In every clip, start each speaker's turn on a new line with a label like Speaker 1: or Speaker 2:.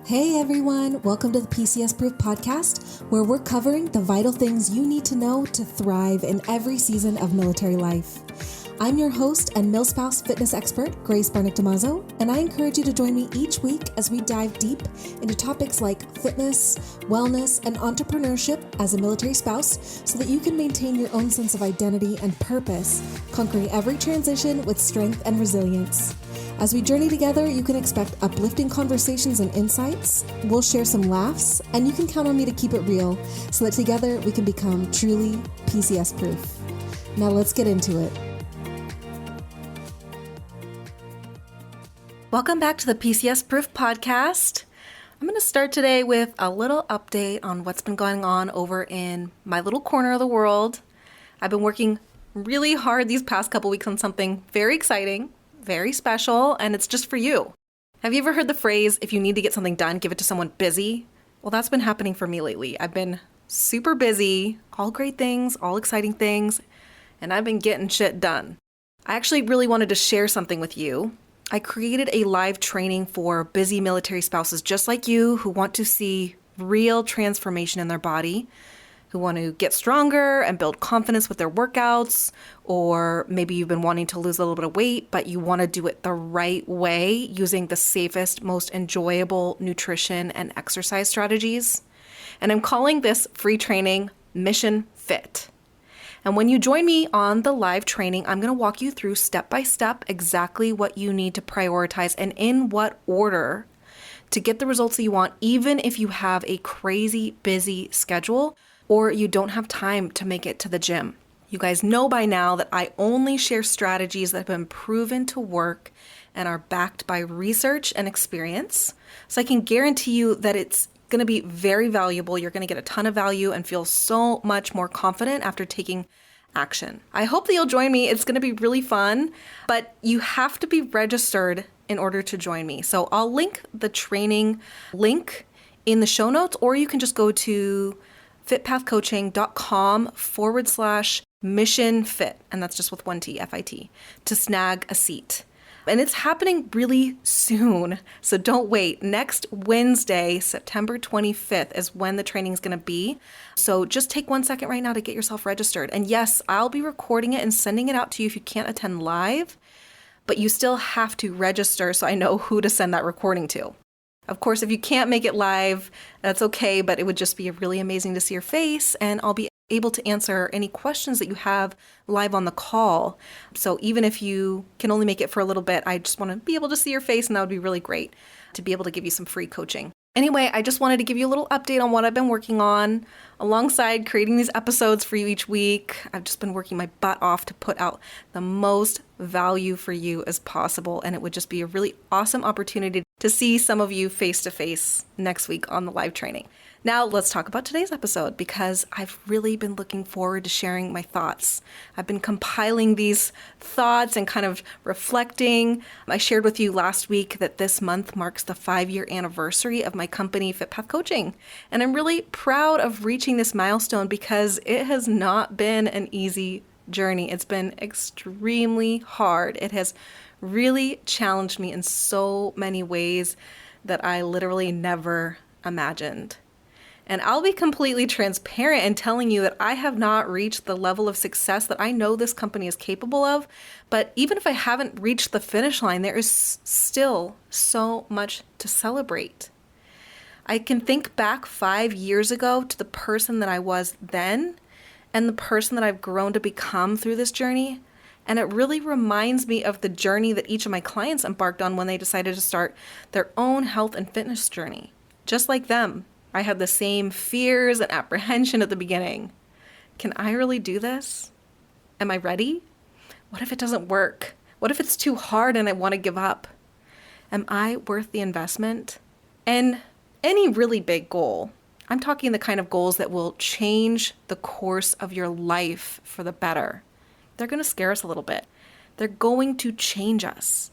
Speaker 1: Hey everyone, welcome to the PCS-Proof Podcast, where we're covering the vital things you need to know to thrive in every season of military life. I'm your host and milspouse fitness expert, Grace Barnick-Damazo, and I encourage you to join me each week as we dive deep into topics like fitness, wellness, and entrepreneurship as a military spouse so that you can maintain your own sense of identity and purpose, conquering every transition with strength and resilience. As we journey together, you can expect uplifting conversations and insights. We'll share some laughs, and you can count on me to keep it real so that together we can become truly PCS-proof. Now let's get into it. Welcome back to the PCS-Proof Podcast. I'm going to start today with a little update on what's been going on over in my little corner of the world. I've been working really hard these past couple weeks on something very exciting, very special, and it's just for you. Have you ever heard the phrase, if you need to get something done, give it to someone busy? Well, that's been happening for me lately. I've been super busy, all great things, all exciting things, and I've been getting shit done. I actually really wanted to share something with you. I created a live training for busy military spouses just like you who want to see real transformation in their body, who want to get stronger and build confidence with their workouts, or maybe you've been wanting to lose a little bit of weight, but you want to do it the right way using the safest, most enjoyable nutrition and exercise strategies. And I'm calling this free training Mission Fit. And when you join me on the live training, I'm going to walk you through step by step exactly what you need to prioritize and in what order to get the results that you want, even if you have a crazy busy schedule or you don't have time to make it to the gym. You guys know by now that I only share strategies that have been proven to work and are backed by research and experience. So I can guarantee you that it's going to be very valuable. You're going to get a ton of value and feel so much more confident after taking action. I hope that you'll join me. It's going to be really fun, but you have to be registered in order to join me. So I'll link the training link in the show notes, or you can just go to fitpathcoaching.com/mission fit. And that's just with one T, F-I-T, to snag a seat. And it's happening really soon, so don't wait. Next Wednesday, September 25th is when the training is going to be. So just take 1 second right now to get yourself registered. And yes, I'll be recording it and sending it out to you if you can't attend live, but you still have to register so I know who to send that recording to. Of course, if you can't make it live, that's okay, but it would just be really amazing to see your face, and I'll be able to answer any questions that you have live on the call. So even if you can only make it for a little bit, I just want to be able to see your face, and that would be really great to be able to give you some free coaching. Anyway, I just wanted to give you a little update on what I've been working on alongside creating these episodes for you each week. I've just been working my butt off to put out the most value for you as possible, and it would just be a really awesome opportunity to see some of you face to face next week on the live training. Now let's talk about today's episode, because I've really been looking forward to sharing my thoughts. I've been compiling these thoughts and kind of reflecting. I shared with you last week that this month marks the 5-year anniversary of my company, FitPath Coaching. And I'm really proud of reaching this milestone because it has not been an easy journey. It's been extremely hard. It has really challenged me in so many ways that I literally never imagined. And I'll be completely transparent in telling you that I have not reached the level of success that I know this company is capable of. But even if I haven't reached the finish line, there is still so much to celebrate. I can think back 5 years ago to the person that I was then and the person that I've grown to become through this journey. And it really reminds me of the journey that each of my clients embarked on when they decided to start their own health and fitness journey. Just like them, I had the same fears and apprehension at the beginning. Can I really do this? Am I ready? What if it doesn't work? What if it's too hard and I want to give up? Am I worth the investment? And any really big goal, I'm talking the kind of goals that will change the course of your life for the better. They're going to scare us a little bit. They're going to change us.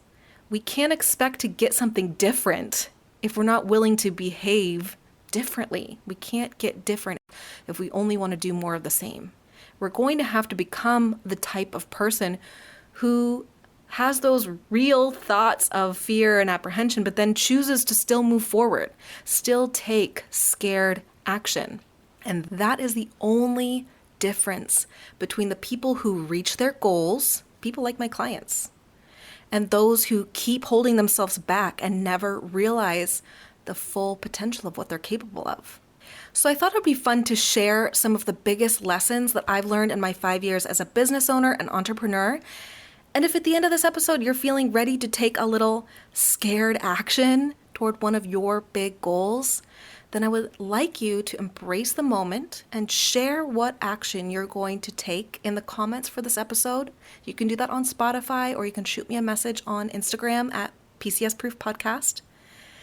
Speaker 1: We can't expect to get something different if we're not willing to behave differently. We can't get different if we only want to do more of the same. We're going to have to become the type of person who has those real thoughts of fear and apprehension, but then chooses to still move forward, still take scared action. And that is the only difference between the people who reach their goals, people like my clients, and those who keep holding themselves back and never realize the full potential of what they're capable of. So I thought it'd be fun to share some of the biggest lessons that I've learned in my 5 years as a business owner and entrepreneur. And if at the end of this episode you're feeling ready to take a little scared action toward one of your big goals, then I would like you to embrace the moment and share what action you're going to take in the comments for this episode. You can do that on Spotify, or you can shoot me a message on Instagram at PCS-Proof Podcast.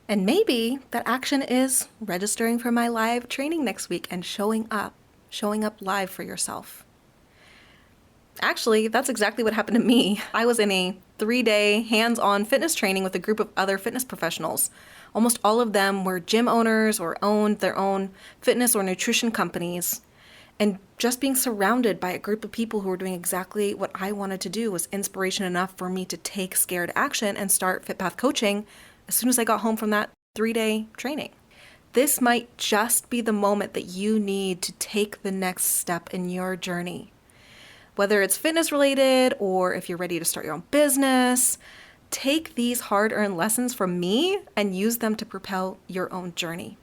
Speaker 1: And maybe that action is registering for my live training next week and showing up live for yourself. Actually, that's exactly what happened to me. I was in a 3-day hands-on fitness training with a group of other fitness professionals. Almost all of them were gym owners or owned their own fitness or nutrition companies. And just being surrounded by a group of people who were doing exactly what I wanted to do was inspiration enough for me to take scared action and start FitPath coaching as soon as I got home from that 3-day training. This might just be the moment that you need to take the next step in your journey. Whether it's fitness related or if you're ready to start your own business, take these hard-earned lessons from me and use them to propel your own journey.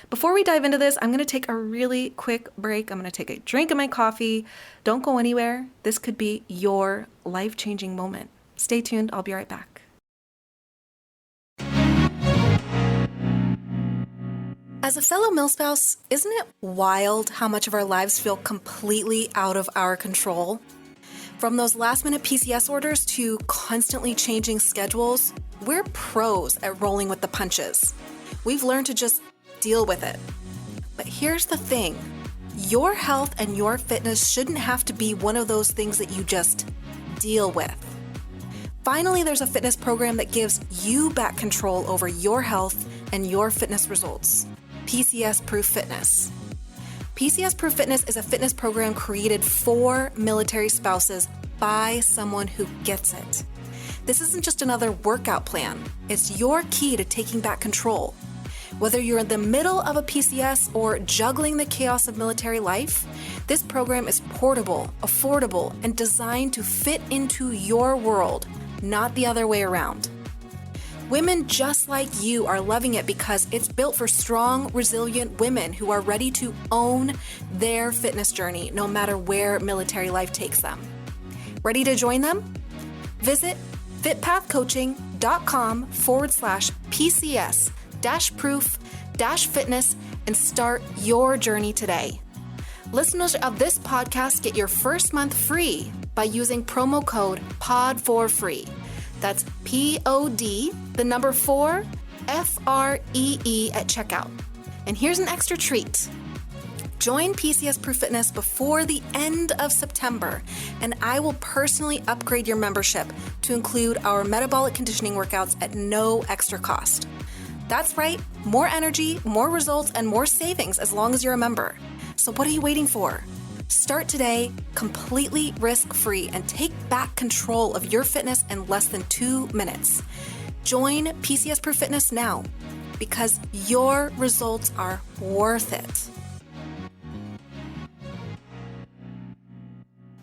Speaker 1: Before we dive into this, I'm going to take a really quick break. I'm going to take a drink of my coffee. Don't go anywhere. This could be your life-changing moment. Stay tuned. I'll be right back. As a fellow milspouse, isn't it wild how much of our lives feel completely out of our control? From those last-minute PCS orders to constantly changing schedules, we're pros at rolling with the punches. We've learned to just deal with it. But here's the thing. Your health and your fitness shouldn't have to be one of those things that you just deal with. Finally, there's a fitness program that gives you back control over your health and your fitness results. PCS-Proof Fitness. PCS-Proof Fitness is a fitness program created for military spouses by someone who gets it. This isn't just another workout plan. It's your key to taking back control. Whether you're in the middle of a PCS or juggling the chaos of military life, this program is portable, affordable, and designed to fit into your world, not the other way around. Women just like you are loving it because it's built for strong, resilient women who are ready to own their fitness journey no matter where military life takes them. Ready to join them? Visit fitpathcoaching.com/PCS-proof-fitness and start your journey today. Listeners of this podcast get your first month free by using promo code POD4FREE. That's POD, the number 4, FREE at checkout. And here's an extra treat. Join PCS-Proof Fitness before the end of September, and I will personally upgrade your membership to include our metabolic conditioning workouts at no extra cost. That's right, more energy, more results, and more savings as long as you're a member. So what are you waiting for? Start today completely risk-free and take back control of your fitness in less than 2 minutes. Join PCS-Proof Fitness now because your results are worth it.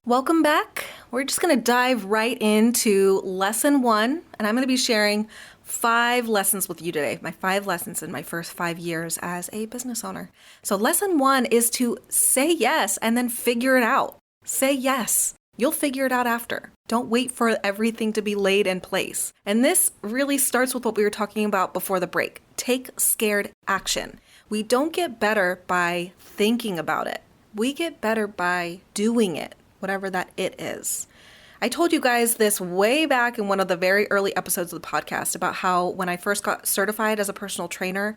Speaker 1: Welcome back. We're just going to dive right into lesson 1, and I'm going to be sharing 5 lessons with you today, my 5 lessons in my first 5 years as a business owner. So lesson 1 is to say yes and then figure it out. Say yes. You'll figure it out after. Don't wait for everything to be laid in place. And this really starts with what we were talking about before the break. Take scared action. We don't get better by thinking about it. We get better by doing it, whatever that it is. I told you guys this way back in one of the very early episodes of the podcast about how when I first got certified as a personal trainer,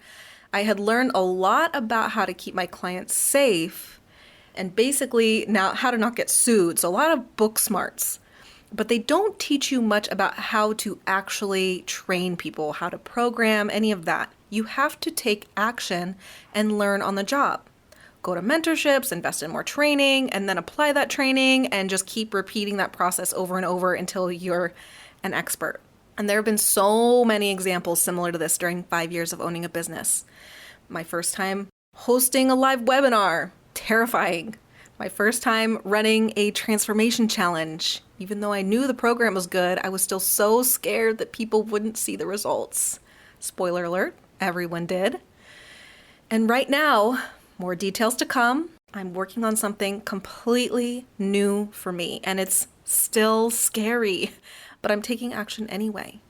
Speaker 1: I had learned a lot about how to keep my clients safe and basically now how to not get sued. So a lot of book smarts, but they don't teach you much about how to actually train people, how to program, any of that. You have to take action and learn on the job. Go to mentorships, invest in more training, and then apply that training and just keep repeating that process over and over until you're an expert. And there have been so many examples similar to this during 5 years of owning a business. My first time hosting a live webinar, terrifying. My first time running a transformation challenge. Even though I knew the program was good, I was still so scared that people wouldn't see the results. Spoiler alert, everyone did. And right now, more details to come. I'm working on something completely new for me, and it's still scary, but I'm taking action anyway.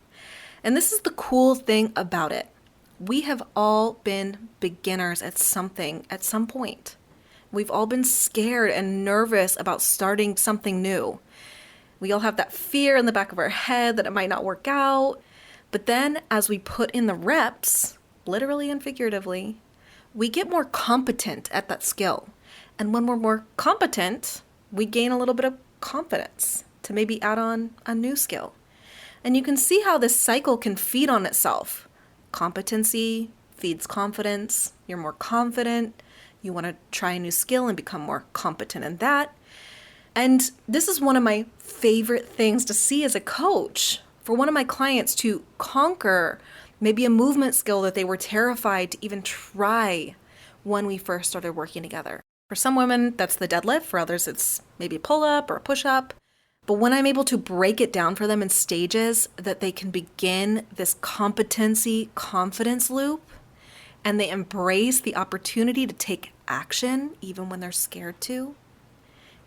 Speaker 1: And this is the cool thing about it. We have all been beginners at something at some point. We've all been scared and nervous about starting something new. We all have that fear in the back of our head that it might not work out. But then as we put in the reps, literally and figuratively, we get more competent at that skill. And when we're more competent, we gain a little bit of confidence to maybe add on a new skill. And you can see how this cycle can feed on itself. Competency feeds confidence. You're more confident. You want to try a new skill and become more competent in that. And this is one of my favorite things to see as a coach. For one of my clients to conquer maybe a movement skill that they were terrified to even try when we first started working together. For some women, that's the deadlift. For others, it's maybe a pull-up or a push-up. But when I'm able to break it down for them in stages that they can begin this competency confidence loop, and they embrace the opportunity to take action even when they're scared to,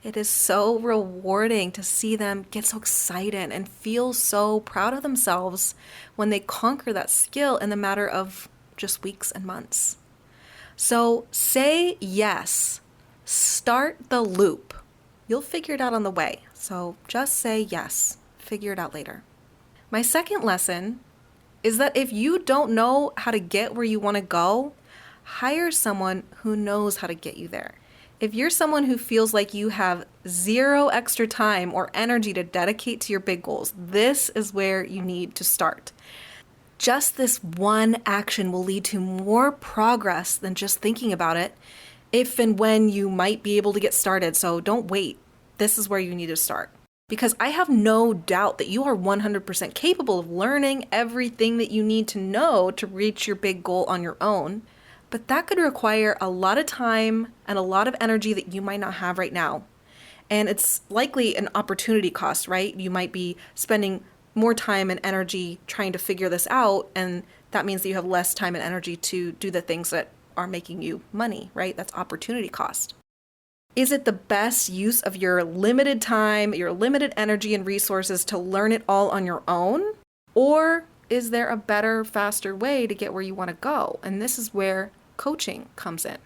Speaker 1: it is so rewarding to see them get so excited and feel so proud of themselves when they conquer that skill in the matter of just weeks and months. So say yes. Start the loop. You'll figure it out on the way. So just say yes. Figure it out later. My second lesson is that if you don't know how to get where you want to go, hire someone who knows how to get you there. If you're someone who feels like you have zero extra time or energy to dedicate to your big goals, this is where you need to start. Just this one action will lead to more progress than just thinking about it, if and when you might be able to get started. So don't wait. This is where you need to start. Because I have no doubt that you are 100% capable of learning everything that you need to know to reach your big goal on your own. But that could require a lot of time and a lot of energy that you might not have right now. And it's likely an opportunity cost, right? You might be spending more time and energy trying to figure this out, and that means that you have less time and energy to do the things that are making you money, right? That's opportunity cost. Is it the best use of your limited time, your limited energy and resources to learn it all on your own? Or is there a better, faster way to get where you want to go? And this is where coaching comes in.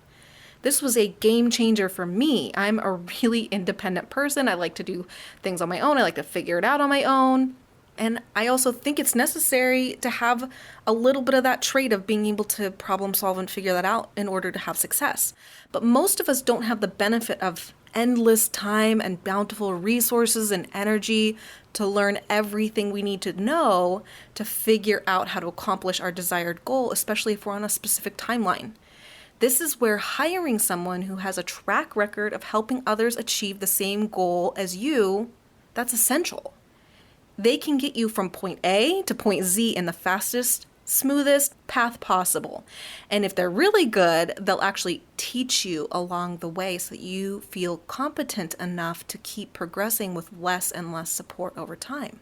Speaker 1: This was a game changer for me. I'm a really independent person. I like to do things on my own. I like to figure it out on my own. And I also think it's necessary to have a little bit of that trait of being able to problem solve and figure that out in order to have success. But most of us don't have the benefit of endless time and bountiful resources and energy to learn everything we need to know to figure out how to accomplish our desired goal, especially if we're on a specific timeline. This is where hiring someone who has a track record of helping others achieve the same goal as you, that's essential. They can get you from point A to point Z in the fastest, smoothest path possible. And if they're really good, they'll actually teach you along the way so that you feel competent enough to keep progressing with less and less support over time.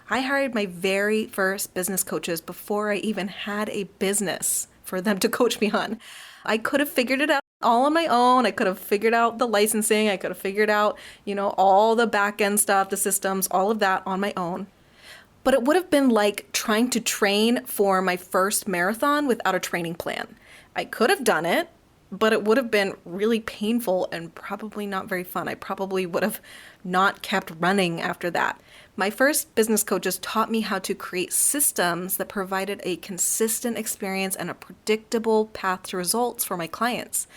Speaker 1: I hired my very first business coaches before I even had a business for them to coach me on. I could have figured it out all on my own. I could have figured out the licensing. I could have figured out, all the back end stuff, the systems, all of that on my own. But it would have been like trying to train for my first marathon without a training plan. I could have done it, but it would have been really painful and probably not very fun. I probably would have not kept running after that. My first business coaches taught me how to create systems that provided a consistent experience and a predictable path to results for my clients.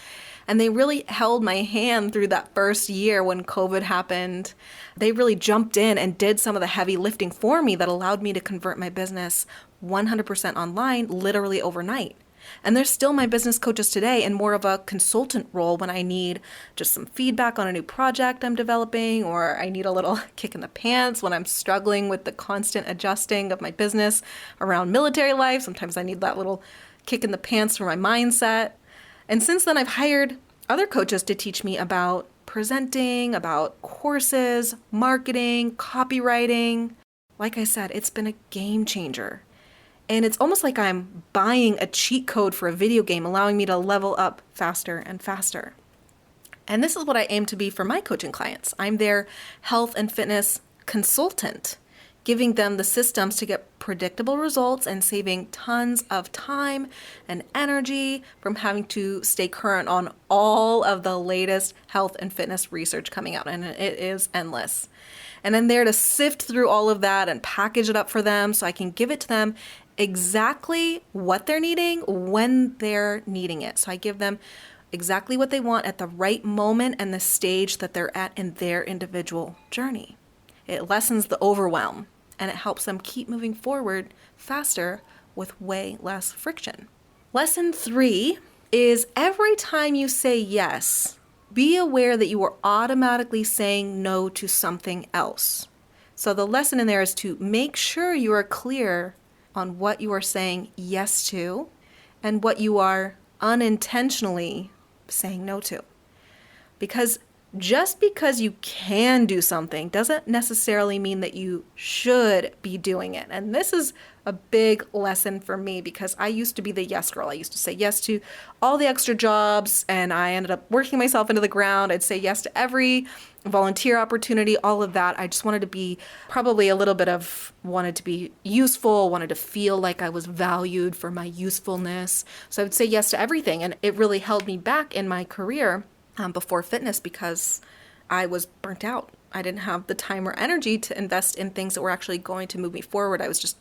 Speaker 1: And they really held my hand through that first year when COVID happened. They really jumped in and did some of the heavy lifting for me that allowed me to convert my business 100% online literally overnight. And they're still my business coaches today in more of a consultant role when I need just some feedback on a new project I'm developing, or I need a little kick in the pants when I'm struggling with the constant adjusting of my business around military life. Sometimes I need that little kick in the pants for my mindset. And since then, I've hired other coaches to teach me about presenting, about courses, marketing, copywriting. Like I said, it's been a game changer. And it's almost like I'm buying a cheat code for a video game, allowing me to level up faster and faster. And this is what I aim to be for my coaching clients. I'm their health and fitness consultant, giving them the systems to get predictable results and saving tons of time and energy from having to stay current on all of the latest health and fitness research coming out. And it is endless. And I'm there to sift through all of that and package it up for them so I can give it to them exactly what they're needing when they're needing it. So I give them exactly what they want at the right moment and the stage that they're at in their individual journey. It lessens the overwhelm and it helps them keep moving forward faster with way less friction. Lesson 3 is every time you say yes, be aware that you are automatically saying no to something else. So the lesson in there is to make sure you are clear on what you are saying yes to and what you are unintentionally saying no to. Because just because you can do something doesn't necessarily mean that you should be doing it. And this is a big lesson for me because I used to be the yes girl. I used to say yes to all the extra jobs and I ended up working myself into the ground. I'd say yes to every volunteer opportunity, all of that. I just wanted to be wanted to be useful, wanted to feel like I was valued for my usefulness. So I would say yes to everything. And it really held me back in my career before fitness because I was burnt out. I didn't have the time or energy to invest in things that were actually going to move me forward. I was just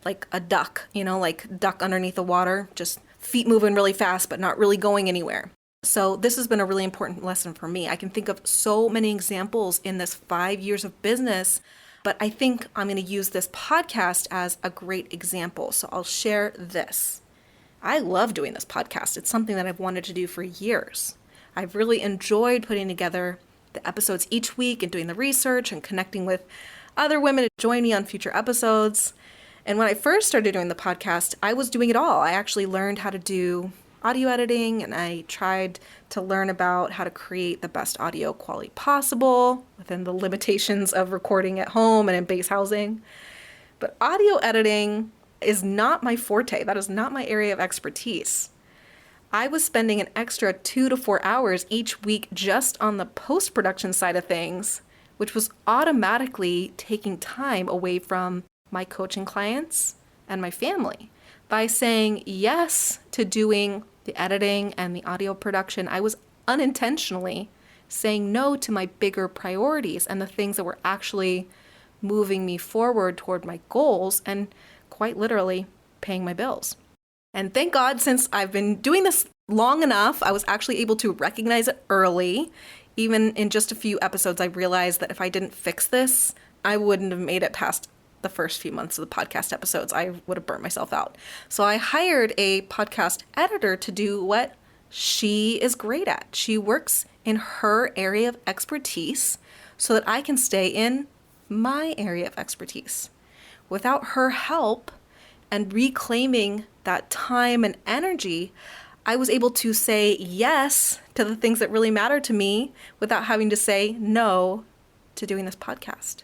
Speaker 1: like a duck, like duck underneath the water, just feet moving really fast, but not really going anywhere. So this has been a really important lesson for me. I can think of so many examples in this 5 years of business, but I think I'm going to use this podcast as a great example. So I'll share this. I love doing this podcast. It's something that I've wanted to do for years. I've really enjoyed putting together the episodes each week and doing the research and connecting with other women to join me on future episodes. And when I first started doing the podcast, I was doing it all. I actually learned how to do audio editing and I tried to learn about how to create the best audio quality possible within the limitations of recording at home and in base housing. But audio editing is not my forte. That is not my area of expertise. I was spending an extra 2 to 4 hours each week just on the post-production side of things, which was automatically taking time away from my coaching clients and my family. By saying yes to doing the editing and the audio production, I was unintentionally saying no to my bigger priorities and the things that were actually moving me forward toward my goals and quite literally paying my bills. And thank God, since I've been doing this long enough, I was actually able to recognize it early. Even in just a few episodes, I realized that if I didn't fix this, I wouldn't have made it past the first few months of the podcast episodes. I would have burnt myself out. So I hired a podcast editor to do what she is great at. She works in her area of expertise so that I can stay in my area of expertise. Without her help and reclaiming that time and energy, I was able to say yes to the things that really matter to me without having to say no to doing this podcast.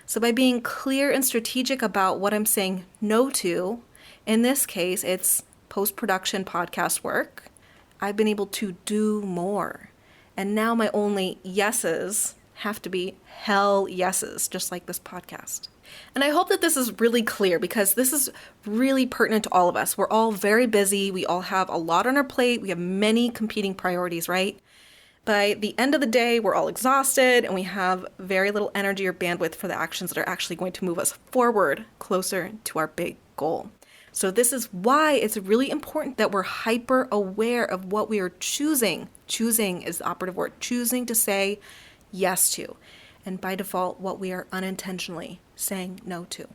Speaker 1: So by being clear and strategic about what I'm saying no to, in this case, it's post-production podcast work, I've been able to do more. And now my only yeses have to be hell yeses, just like this podcast. And I hope that this is really clear because this is really pertinent to all of us. We're all very busy. We all have a lot on our plate. We have many competing priorities, right? By the end of the day, we're all exhausted and we have very little energy or bandwidth for the actions that are actually going to move us forward closer to our big goal. So this is why it's really important that we're hyper aware of what we are choosing. Choosing is the operative word. Choosing to say yes to. And by default, what we are unintentionally saying no to.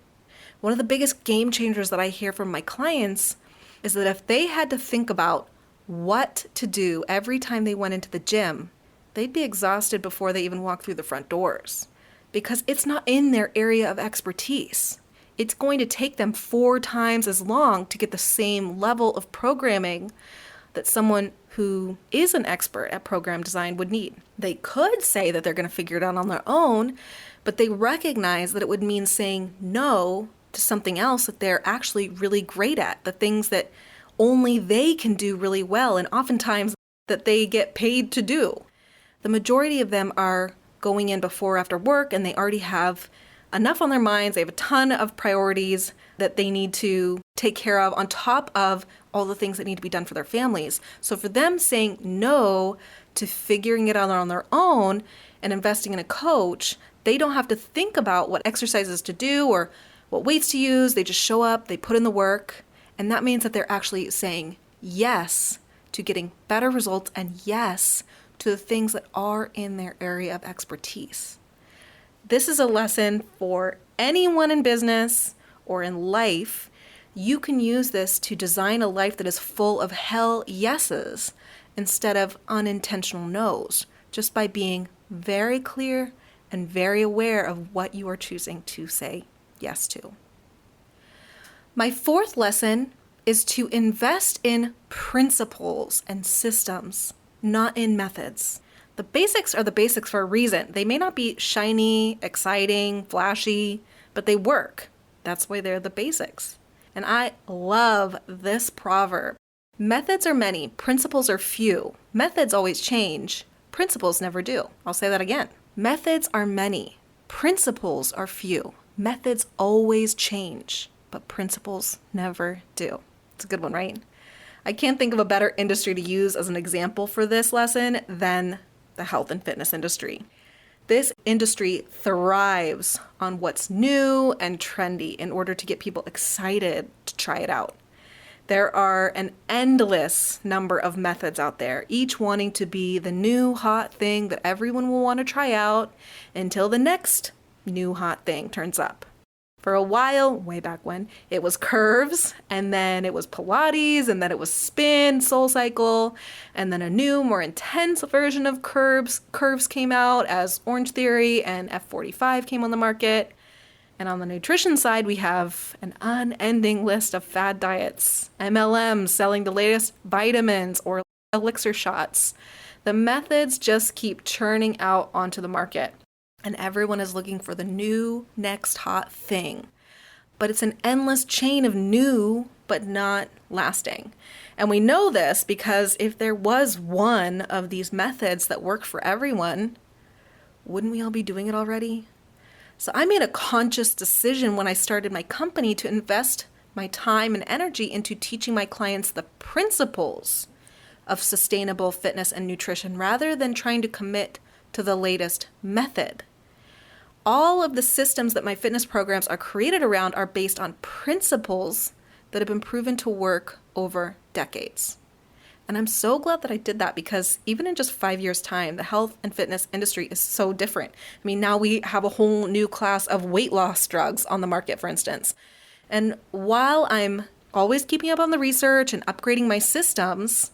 Speaker 1: One of the biggest game changers that I hear from my clients is that if they had to think about what to do every time they went into the gym, they'd be exhausted before they even walk through the front doors because it's not in their area of expertise. It's going to take them 4 times as long to get the same level of programming that someone who is an expert at program design would need. They could say that they're going to figure it out on their own, but they recognize that it would mean saying no to something else that they're actually really great at, the things that only they can do really well, and oftentimes that they get paid to do. The majority of them are going in before or after work, and they already have enough on their minds. They have a ton of priorities that they need to take care of on top of all the things that need to be done for their families. So for them saying no to figuring it out on their own and investing in a coach, they don't have to think about what exercises to do or what weights to use. They just show up, they put in the work, and that means that they're actually saying yes to getting better results and yes to the things that are in their area of expertise. This is a lesson for anyone in business or in life. You can use this to design a life that is full of hell yeses instead of unintentional no's, just by being very clear and very aware of what you are choosing to say yes to. My 4th lesson is to invest in principles and systems, not in methods. The basics are the basics for a reason. They may not be shiny, exciting, flashy, but they work. That's why they're the basics. And I love this proverb. Methods are many, principles are few. Methods always change, principles never do. I'll say that again. Methods are many, principles are few. Methods always change, but principles never do. It's a good one, right? I can't think of a better industry to use as an example for this lesson than the health and fitness industry. This industry thrives on what's new and trendy in order to get people excited to try it out. There are an endless number of methods out there, each wanting to be the new hot thing that everyone will want to try out until the next new hot thing turns up. For a while, way back when, it was curves, and then it was Pilates, and then it was spin, Soul Cycle, and then a new, more intense version of curves came out as Orange Theory, and F45 came on the market. And on the nutrition side, we have an unending list of fad diets, MLMs selling the latest vitamins or elixir shots. The methods just keep churning out onto the market. And everyone is looking for the new next hot thing. But it's an endless chain of new, but not lasting. And we know this because if there was one of these methods that worked for everyone, wouldn't we all be doing it already? So I made a conscious decision when I started my company to invest my time and energy into teaching my clients the principles of sustainable fitness and nutrition rather than trying to commit to the latest method. All of the systems that my fitness programs are created around are based on principles that have been proven to work over decades. And I'm so glad that I did that because even in just 5 years' time, the health and fitness industry is so different. I mean, now we have a whole new class of weight loss drugs on the market, for instance. And while I'm always keeping up on the research and upgrading my systems,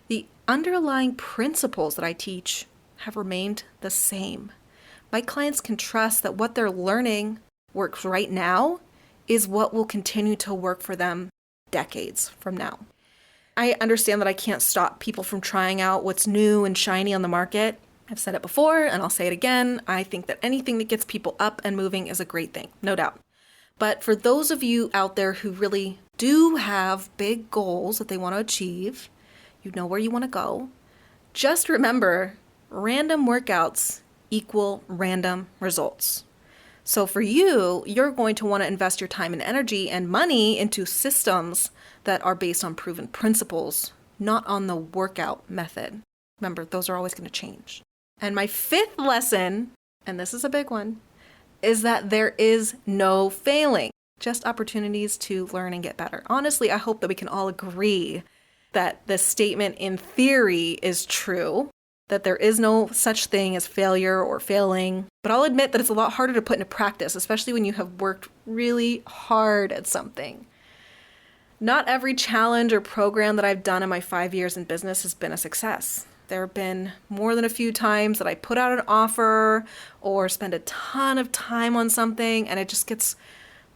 Speaker 1: the underlying principles that I teach have remained the same. My clients can trust that what they're learning works right now is what will continue to work for them decades from now. I understand that I can't stop people from trying out what's new and shiny on the market. I've said it before and I'll say it again. I think that anything that gets people up and moving is a great thing, no doubt. But for those of you out there who really do have big goals that they want to achieve, you know where you want to go, just remember, random workouts equal random results. So for you, you're going to want to invest your time and energy and money into systems that are based on proven principles, not on the workout method. Remember, those are always going to change. And my 5th lesson, and this is a big one, is that there is no failing, just opportunities to learn and get better. Honestly, I hope that we can all agree that this statement in theory is true, that there is no such thing as failure or failing. But I'll admit that it's a lot harder to put into practice, especially when you have worked really hard at something. Not every challenge or program that I've done in my 5 years in business has been a success. There have been more than a few times that I put out an offer or spend a ton of time on something and it just gets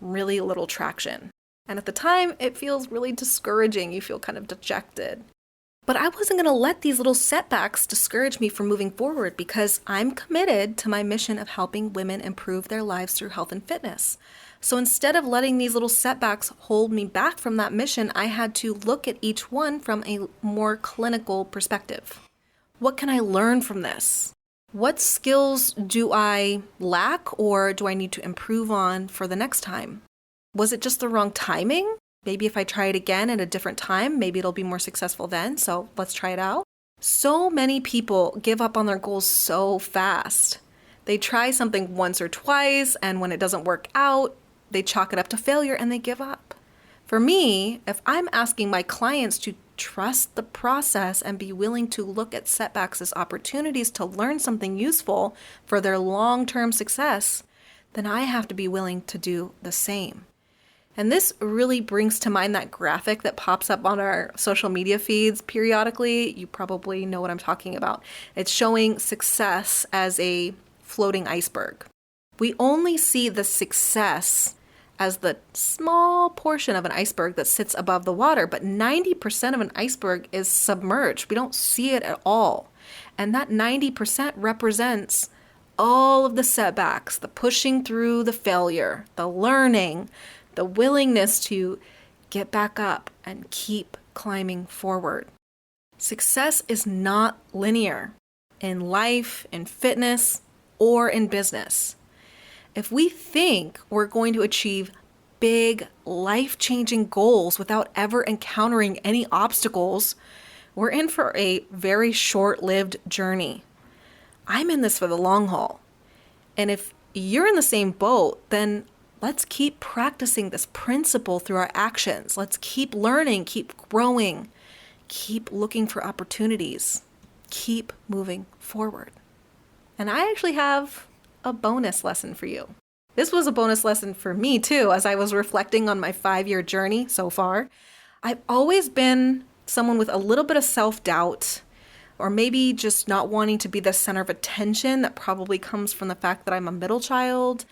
Speaker 1: really little traction. And at the time, it feels really discouraging. You feel kind of dejected. But I wasn't going to let these little setbacks discourage me from moving forward because I'm committed to my mission of helping women improve their lives through health and fitness. So instead of letting these little setbacks hold me back from that mission, I had to look at each one from a more clinical perspective. What can I learn from this? What skills do I lack or do I need to improve on for the next time? Was it just the wrong timing? Maybe if I try it again at a different time, maybe it'll be more successful then. So let's try it out. So many people give up on their goals so fast. They try something once or twice, and when it doesn't work out, they chalk it up to failure and they give up. For me, if I'm asking my clients to trust the process and be willing to look at setbacks as opportunities to learn something useful for their long-term success, then I have to be willing to do the same. And this really brings to mind that graphic that pops up on our social media feeds periodically. You probably know what I'm talking about. It's showing success as a floating iceberg. We only see the success as the small portion of an iceberg that sits above the water, but 90% of an iceberg is submerged. We don't see it at all. And that 90% represents all of the setbacks, the pushing through the failure, the learning, the willingness to get back up and keep climbing forward. Success is not linear in life, in fitness, or in business. If we think we're going to achieve big, life-changing goals without ever encountering any obstacles, we're in for a very short-lived journey. I'm in this for the long haul. And if you're in the same boat, then let's keep practicing this principle through our actions. Let's keep learning, keep growing, keep looking for opportunities, keep moving forward. And I actually have a bonus lesson for you. This was a bonus lesson for me too, as I was reflecting on my 5-year journey so far. I've always been someone with a little bit of self-doubt, or maybe just not wanting to be the center of attention. That probably comes from the fact that I'm a middle child.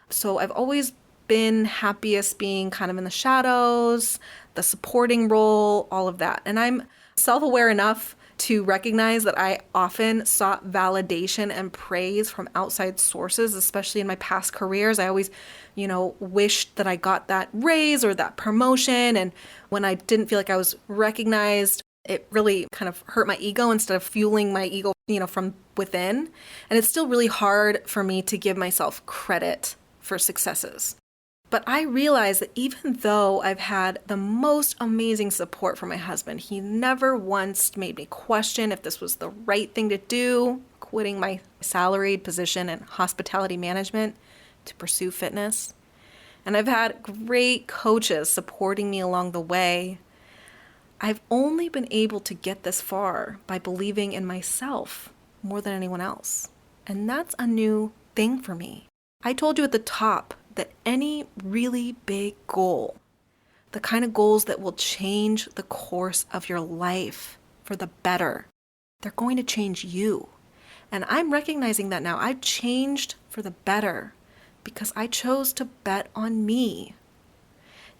Speaker 1: So I've always been happiest being kind of in the shadows, the supporting role, all of that. And I'm self-aware enough to recognize that I often sought validation and praise from outside sources, especially in my past careers. I always, wished that I got that raise or that promotion. And when I didn't feel like I was recognized, it really kind of hurt my ego instead of fueling my ego, from within. And it's still really hard for me to give myself credit for successes. But I realize that even though I've had the most amazing support from my husband, he never once made me question if this was the right thing to do, quitting my salaried position in hospitality management to pursue fitness. And I've had great coaches supporting me along the way. I've only been able to get this far by believing in myself more than anyone else. And that's a new thing for me. I told you at the top that any really big goal, the kind of goals that will change the course of your life for the better, they're going to change you. And I'm recognizing that now. I've changed for the better because I chose to bet on me.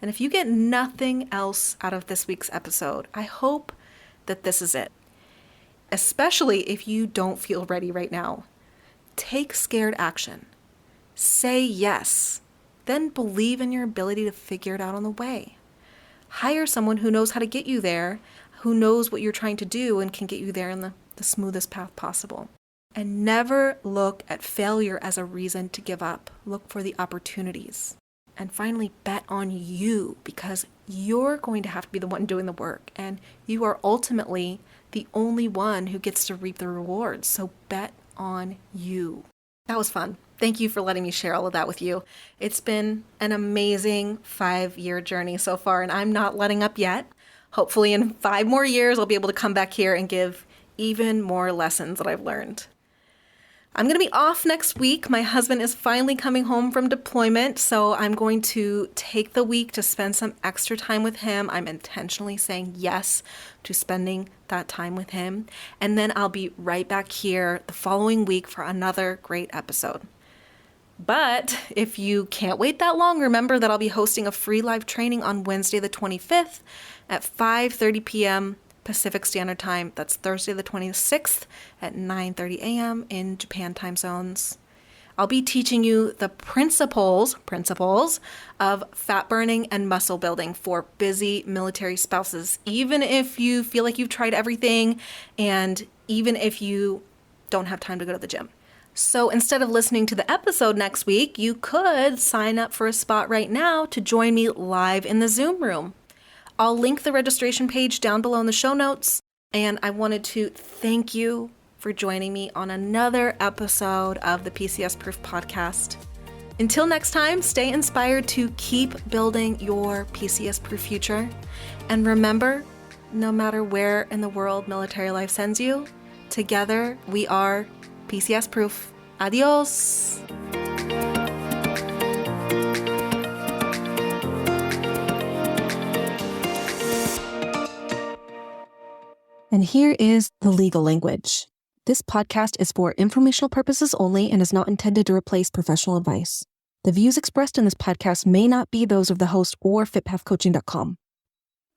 Speaker 1: And if you get nothing else out of this week's episode, I hope that this is it. Especially if you don't feel ready right now. Take scared action. Say yes. Then believe in your ability to figure it out on the way. Hire someone who knows how to get you there, who knows what you're trying to do and can get you there in the smoothest path possible. And never look at failure as a reason to give up. Look for the opportunities. And finally, bet on you because you're going to have to be the one doing the work. And you are ultimately the only one who gets to reap the rewards. So bet on you. That was fun. Thank you for letting me share all of that with you. It's been an amazing 5-year journey so far, and I'm not letting up yet. Hopefully in 5 more years, I'll be able to come back here and give even more lessons that I've learned. I'm going to be off next week. My husband is finally coming home from deployment, so I'm going to take the week to spend some extra time with him. I'm intentionally saying yes to spending that time with him. And then I'll be right back here the following week for another great episode. But if you can't wait that long, remember that I'll be hosting a free live training on Wednesday the 25th at 5:30 p.m. Pacific Standard Time. That's Thursday the 26th at 9:30 a.m. in Japan time zones. I'll be teaching you the principles of fat burning and muscle building for busy military spouses, even if you feel like you've tried everything and even if you don't have time to go to the gym. So instead of listening to the episode next week, you could sign up for a spot right now to join me live in the Zoom room. I'll link the registration page down below in the show notes, and I wanted to thank you for joining me on another episode of the PCS-Proof Podcast. Until next time, stay inspired to keep building your PCS-Proof future. And remember, no matter where in the world military life sends you, together we are PCS-Proof. Adios!
Speaker 2: And here is the legal language. This podcast is for informational purposes only and is not intended to replace professional advice. The views expressed in this podcast may not be those of the host or fitpathcoaching.com.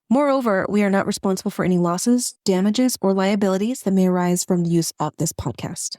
Speaker 2: Moreover, we are not responsible for any losses, damages, or liabilities that may arise from the use of this podcast.